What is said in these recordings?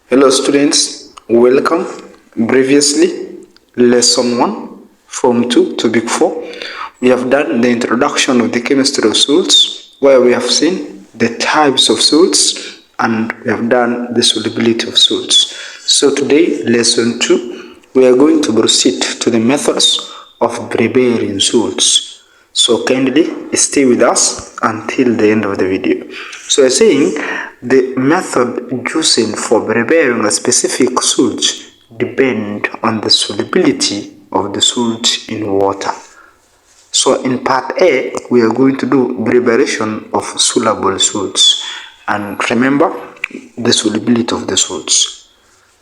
Hello students, welcome. Previously, lesson 1 from 2 to Big 4, we have done the introduction of the chemistry of salts, where we have seen the types of salts and we have done the solubility of salts. So today, lesson 2, we are going to proceed to the methods of preparing salts. So kindly stay with us until the end of the video. So I'm saying the method chosen for preparing a specific salt depend on the solubility of the salt in water. So in part A, we are going to do preparation of soluble salts. And remember the solubility of the salts.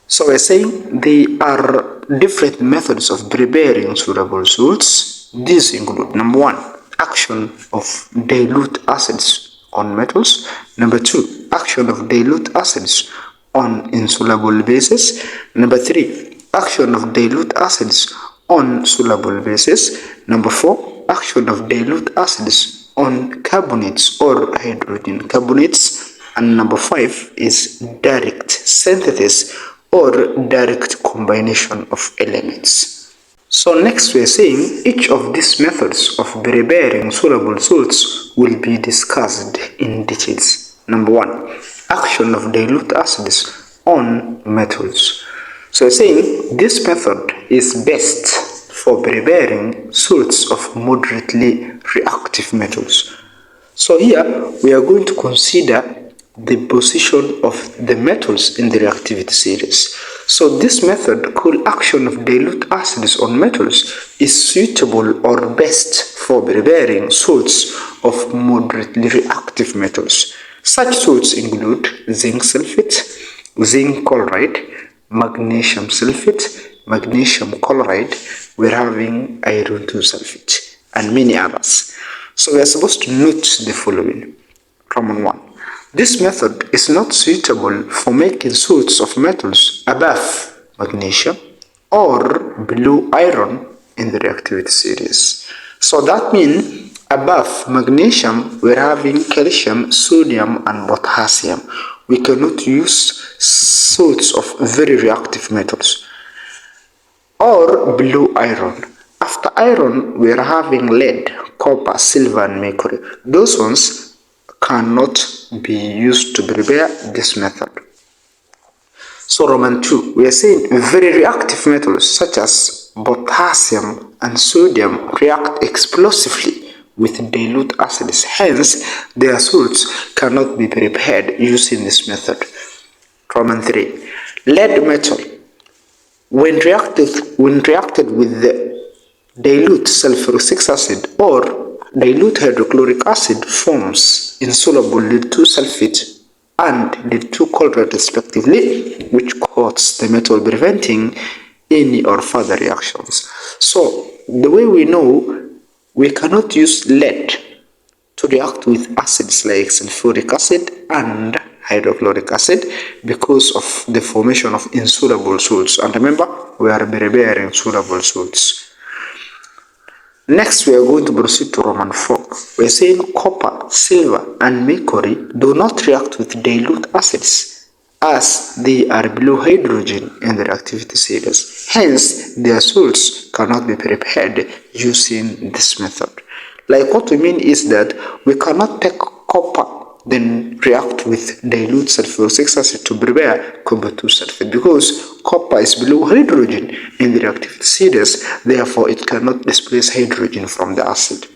So we're saying there are different methods of preparing soluble salts. These include, number 1, action of dilute acids on metals. Number 2, action of dilute acids on insoluble bases. Number 3, action of dilute acids on soluble bases. Number 4, action of dilute acids on carbonates or hydrogen carbonates. And number 5 is direct synthesis or direct combination of elements. So next we are saying each of these methods of preparing soluble salts will be discussed in details. Number 1, action of dilute acids on metals. So we are saying this method is best for preparing salts of moderately reactive metals. So here we are going to consider the position of the metals in the reactivity series. So this method, called action of dilute acids on metals, is suitable or best for preparing salts of moderately reactive metals. Such salts include zinc sulfate, zinc chloride, magnesium sulfate, magnesium chloride, we're having iron 2 sulfate, and many others. So we are supposed to note the following. Common 1. This method is not suitable for making salts of metals above magnesium or below iron in the reactivity series. So that means above magnesium we're having calcium, sodium and potassium. We cannot use salts of very reactive metals. Or below iron. After iron we're having lead, copper, silver and mercury. Those ones cannot be used to prepare this method. So Roman 2, we are saying very reactive metals such as potassium and sodium react explosively with dilute acids. Hence, their salts cannot be prepared using this method. Roman 3, lead metal, when reacted with the dilute sulfuric acid or dilute hydrochloric acid, forms insoluble lead 2 sulfate and lead 2 chloride respectively, which coats the metal, preventing any or further reactions. So the way we know, we cannot use lead to react with acids like sulfuric acid and hydrochloric acid because of the formation of insoluble salts. And remember, we are preparing soluble salts. Next, we are going to proceed to Roman 4. We are saying copper, silver, and mercury do not react with dilute acids as they are below hydrogen in the reactivity series. Hence, their salts cannot be prepared using this method. Like what we mean is that we cannot take copper then react with dilute sulfuric acid to prepare copper 2 sulfate because copper is below hydrogen in the reactivity series, therefore it cannot displace hydrogen from the acid.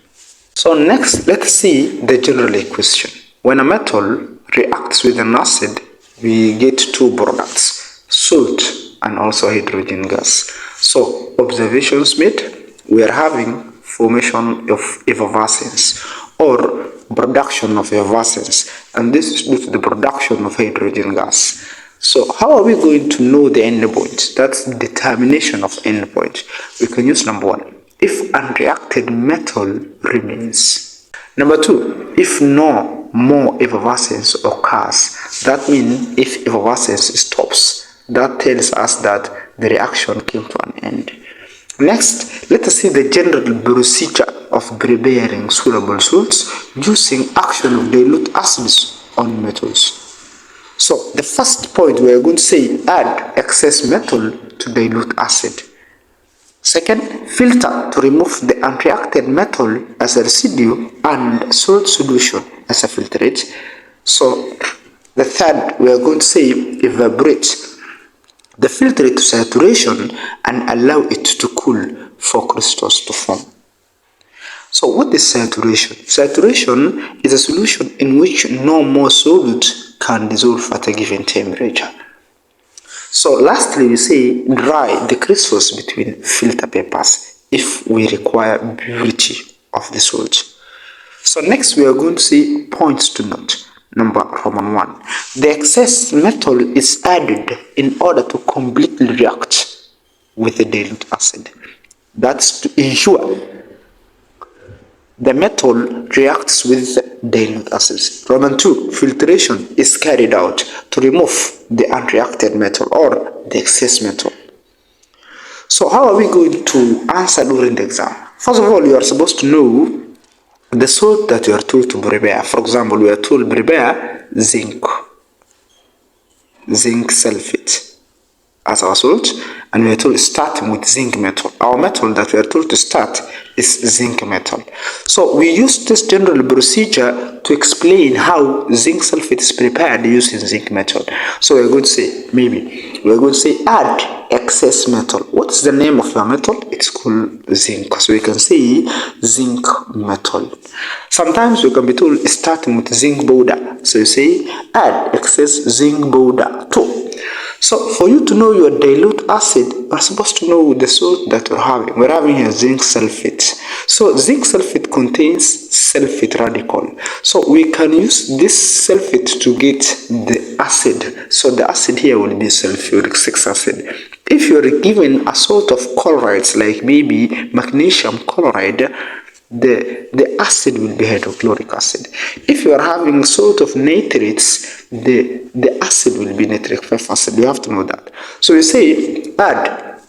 So next, let's see the general equation. When a metal reacts with an acid, we get two products, salt and also hydrogen gas. So observations made, we are having formation of effervescence or production of effervescence, and this is due to the production of hydrogen gas. So how are we going to know the endpoint? That's determination of endpoint. We can use number 1, if unreacted metal remains. Number 2, if no more effervescence occurs. That means if effervescence stops, that tells us that the reaction came to an end. Next, let us see the general procedure of preparing soluble salts using action of dilute acids on metals. So the first point we are going to say add excess metal to dilute acid. Second, filter to remove the unreacted metal as a residue and salt solution as a filtrate. So the third, we are going to say evaporate the filtrate to saturation and allow it to cool for crystals to form. So what is saturation? Saturation is a solution in which no more solute can dissolve at a given temperature. So lastly, we say dry the crystals between filter papers if we require purity of the salt. So next we are going to see points to note. Number Roman 1. The excess metal is added in order to completely react with the dilute acid. That's to ensure the metal reacts with dilute acids. Roman 2. Filtration is carried out to remove the unreacted metal or the excess metal. So how are we going to answer during the exam? First of all, you are supposed to know the salt that you are told to prepare. For example, we are told prepare zinc sulfate as our salt, and we are told starting with zinc metal. Our metal that we are told to start is zinc metal. So we use this general procedure to explain how zinc sulfate is prepared using zinc metal. So we're going to say, add excess metal. What's the name of your metal? It's called zinc. So we can say zinc metal. Sometimes we can be told starting with zinc powder. So you say add excess zinc powder too. So for you to know your dilute acid, you're supposed to know the salt that we're having. We're having here zinc sulfate. So zinc sulfate contains sulfate radical. So we can use this sulfate to get the acid. So the acid here will be sulfuric acid. If you're given a sort of chlorides like maybe magnesium chloride, the acid will be hydrochloric acid. If you are having sort of nitrates, the acid will be nitric acid. You have to know that. So we say add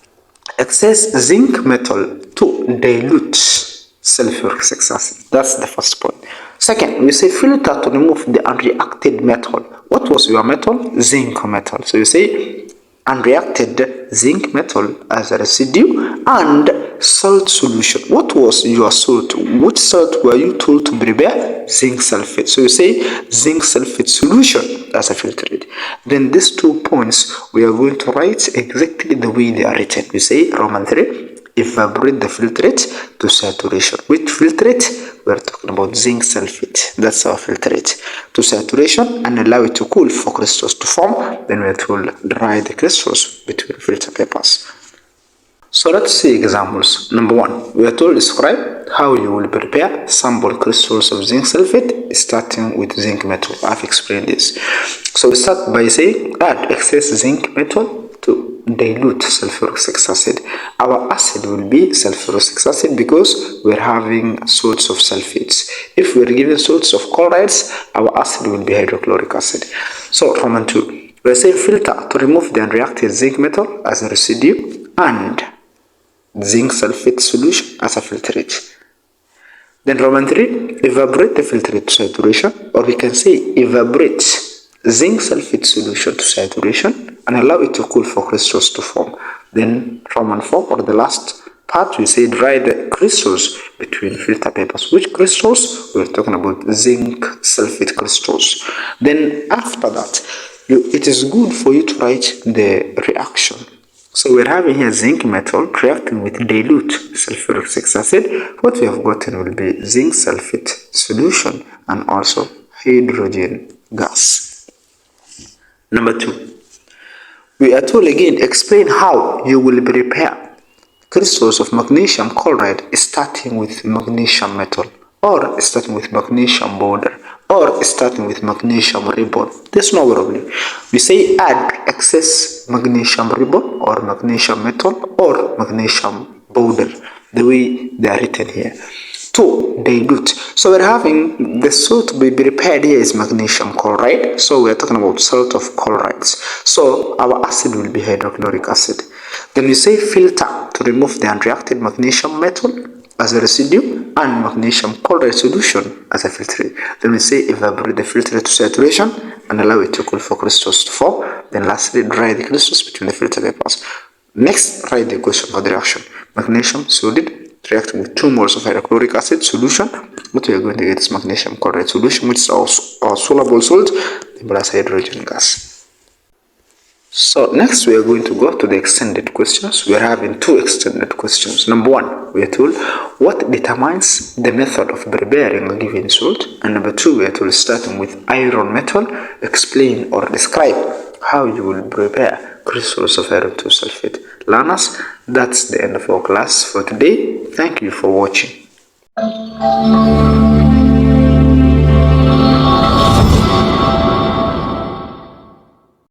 excess zinc metal to dilute sulfuric acid. That's the first point. Second, we say filter to remove the unreacted metal. What was your metal? Zinc metal. So you say unreacted zinc metal as a residue and salt solution. What was your salt? Which salt were you told to prepare? Zinc sulfate. So you say zinc sulfate solution as a filtrate. Then these 2 points we are going to write exactly the way they are written. We say Roman 3, evaporate the filtrate to saturation. Which filtrate? We are talking about zinc sulfate. That's our filtrate. To saturation and allow it to cool for crystals to form. Then we are told dry the crystals between filter papers. So let's see examples. Number 1, we are told describe how you will prepare sample crystals of zinc sulfate starting with zinc metal. I've explained this. So we start by saying add excess zinc metal to dilute sulfuric acid. Our acid will be sulfuric acid because we're having salts of sulfates. If we're given salts of chlorides, our acid will be hydrochloric acid. So Roman 2, we're saying filter to remove the unreacted zinc metal as a residue and zinc sulfate solution as a filtrate. Then Roman 3, evaporate the filtrate to saturation, or we can say evaporate zinc sulfate solution to saturation and allow it to cool for crystals to form. Then Roman 4, or the last part, we say dry the crystals between filter papers. Which crystals? We're talking about zinc sulfate crystals. Then after that, it is good for you to write the reaction. So we're having here zinc metal reacting with dilute sulfuric acid. What we have gotten will be zinc sulfate solution and also hydrogen gas. Number 2, we are told again explain how you will prepare crystals of magnesium chloride starting with magnesium metal, or starting with magnesium powder, or starting with magnesium ribbon. There's no problem. We say add excess magnesium ribbon or magnesium metal or magnesium powder, the way they are written here, to dilute. So we're having the salt to be prepared here is magnesium chloride. So we're talking about salt of chlorides. So our acid will be hydrochloric acid. Then we say filter to remove the unreacted magnesium metal as a residue and magnesium chloride solution as a filtrate. Then we say evaporate the filtrate to saturation and allow it to cool for crystals to form. Then lastly, dry the crystals between the filter papers. Next, write the equation for the reaction. Magnesium solid reacting with 2 moles of hydrochloric acid solution. What we are going to get is magnesium chloride solution, which is our soluble salt, plus hydrogen gas. So next we are going to go to the extended questions. We are having 2 extended questions. Number 1, we are told what determines the method of preparing a given salt, and number 2, we are told starting with iron metal, explain or describe how you will prepare crystals of iron 2 sulfate. Learners, that's the end of our class for today. Thank you for watching.